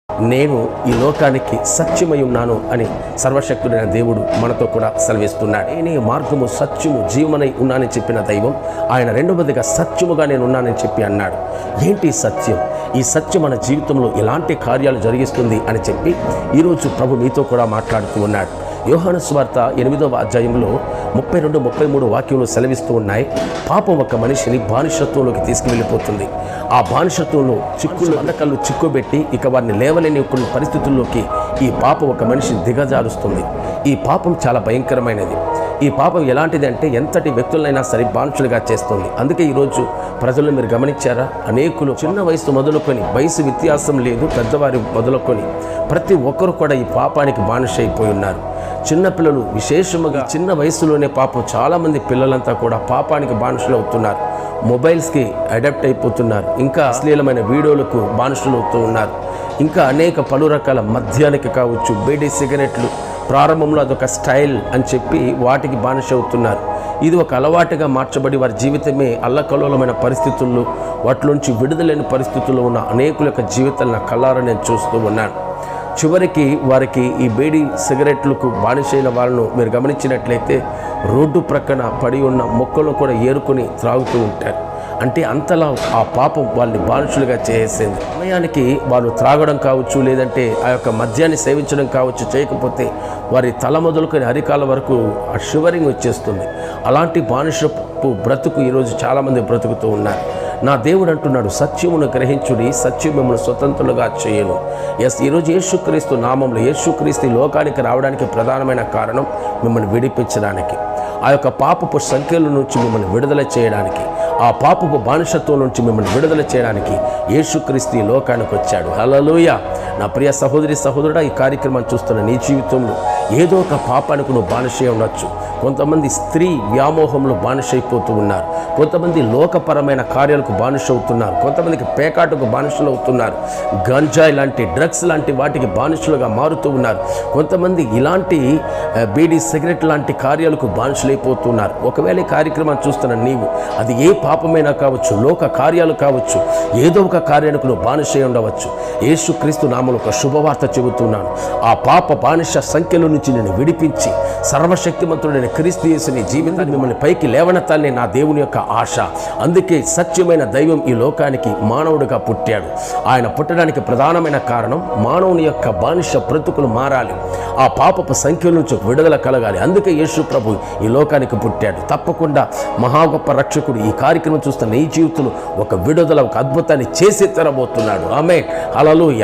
నేను ఈ లోకానికి సత్యమై ఉన్నాను అని సర్వశక్తుడైన దేవుడు మనతో కూడా సెలవిస్తున్నాడు. నేనే మార్గము సత్యము జీవమై ఉన్నానని చెప్పిన దైవం ఆయన రెండవదిగా సత్యముగా నేను ఉన్నానని చెప్పి అన్నాడు. ఏంటి సత్యం? ఈ సత్యం మన జీవితంలో ఎలాంటి కార్యాలు జరిగిస్తుంది అని చెప్పి ఈరోజు ప్రభు మీతో కూడా మాట్లాడుతూ ఉన్నాడు. యోహాను సువార్త 8వ అధ్యాయంలో 32-33 వాక్యంలో సెలవిస్తూ ఉన్నాయి. పాపం ఒక మనిషిని బానిసత్వంలోకి తీసుకువెళ్ళిపోతుంది. ఆ బానిసత్వంలో అందకళ్ళు చిక్కుబెట్టి ఇక వారిని లేవలేని కొన్ని పరిస్థితుల్లోకి ఈ పాపం ఒక మనిషిని దిగజారుస్తుంది. ఈ పాపం చాలా భయంకరమైనది. ఈ పాపం ఎలాంటిది అంటే ఎంతటి వ్యక్తులైనా సరే బానిసలుగా చేస్తుంది. అందుకే ఈరోజు ప్రజలు మీరు గమనించారా, అనేకులు చిన్న వయసు మొదలుకొని, వయసు వ్యత్యాసం లేదు, పెద్దవారి మొదలుకొని ప్రతి ఒక్కరు కూడా ఈ పాపానికి బానిస అయిపోయి ఉన్నారు. చిన్నపిల్లలు విశేషముగా చిన్న వయసులోనే పాపం చాలామంది పిల్లలంతా కూడా పాపానికి బానిసలు అవుతున్నారు. మొబైల్స్కి అడాప్ట్ అయిపోతున్నారు. ఇంకా అశ్లీలమైన వీడియోలకు బానిసలు అవుతూ ఉన్నారు. ఇంకా అనేక పలు రకాల మద్యానికి కావచ్చు, బీడీ సిగరెట్లు ప్రారంభంలో అదొక స్టైల్ అని చెప్పి వాటికి బానిస అవుతున్నారు. ఇది ఒక అలవాటుగా మార్చబడి వారి జీవితమే అల్లకల్లోలమైన పరిస్థితుల్లో వాటిలోంచి విడుదలైన పరిస్థితుల్లో ఉన్న అనేకుల యొక్క జీవితాలను నా కళ్ళారా నేను చూస్తూ ఉన్నాను. చివరికి వారికి ఈ బీడీ సిగరెట్లకు బానిసైన వాళ్ళను మీరు గమనించినట్లయితే రోడ్డు ప్రక్కన పడి ఉన్న మొక్కలను కూడా ఏరుకొని త్రాగుతూ ఉంటారు. అంటే అంతలా ఆ పాపం వాళ్ళని బానిసలుగా చేసేసింది. సమయానికి వాళ్ళు త్రాగడం కావచ్చు, లేదంటే ఆ యొక్క మద్యాన్ని సేవించడం కావచ్చు, చేయకపోతే వారి తల మొదలుకొని అరికాల వరకు ఆ షివరింగ్ వచ్చేస్తుంది. అలాంటి బానిసపు బ్రతుకు ఈరోజు చాలామంది బ్రతుకుతూ ఉన్నారు. నా దేవుడు అంటున్నాడు, సత్యమును గ్రహించుడి, సత్యం మిమ్మల్ని స్వతంత్రులుగా చేయను. ఈరోజు యేసుక్రీస్తు నామంలో యేసుక్రీస్తు లోకానికి రావడానికి ప్రధానమైన కారణం మిమ్మల్ని విడిపించడానికి, ఆ యొక్క పాపపు సంఖ్యల నుంచి మిమ్మల్ని విడుదల చేయడానికి, ఆ పాపపు బానిసత్వం నుంచి మిమ్మల్ని విడుదల చేయడానికి యేసుక్రీస్తు లోకానికి వచ్చాడు. హల్లెలూయా. నా ప్రియ సహోదరి సహోదరుడా, ఈ కార్యక్రమాన్ని చూస్తున్న నీ జీవితంలో ఏదో ఒక పాపానికి నువ్వు బానిస ఉండొచ్చు. కొంతమంది స్త్రీ వ్యామోహంలో బానిస అయిపోతూ ఉన్నారు. కొంతమంది లోకపరమైన కార్యాలకు బానిస అవుతున్నారు. కొంతమందికి పేకాటుకు బానిసలు అవుతున్నారు. గంజాయి లాంటి డ్రగ్స్ లాంటి వాటికి బానిసలుగా మారుతూ ఉన్నారు. కొంతమంది ఇలాంటి బీడీ సిగరెట్ లాంటి కార్యాలకు బానిసలైపోతున్నారు. ఒకవేళ ఈ కార్యక్రమాన్ని చూస్తున్న నీవు అది ఏ పాపమైనా కావచ్చు, లోక కార్యాలు కావచ్చు, ఏదో ఒక కార్యానికి నువ్వు బానిస ఉండవచ్చు. యేసుక్రీస్తు నామములో ఒక శుభవార్త చెబుతున్నాను. ఆ పాప బానిస సంఖ్యల నుంచి నేను విడిపించి సర్వశక్తిమంతుడైన క్రీస్తు యేసుని జీవితాన్ని మిమ్మల్ని పైకి లేవనెత్తాలని నా దేవుని యొక్క ఆశ. అందుకే సత్యమైన దైవం ఈ లోకానికి మానవుడిగా పుట్టాడు. ఆయన పుట్టడానికి ప్రధానమైన కారణం మానవుని యొక్క బానిస బ్రతుకులు మారాలి, ఆ పాపపు సంఖ్యల నుంచి విడుదల కలగాలి. అందుకే యేసు ప్రభు ఈ లోకానికి పుట్టాడు. తప్పకుండా మహా గొప్ప రక్షకుడు ఈ కార్యక్రమం చూస్తున్న ఈ జీవితంలో ఒక విడుదల, ఒక అద్భుతాన్ని చేసి తరబోతున్నాడు. ఆమేన్. హల్లెలూయా.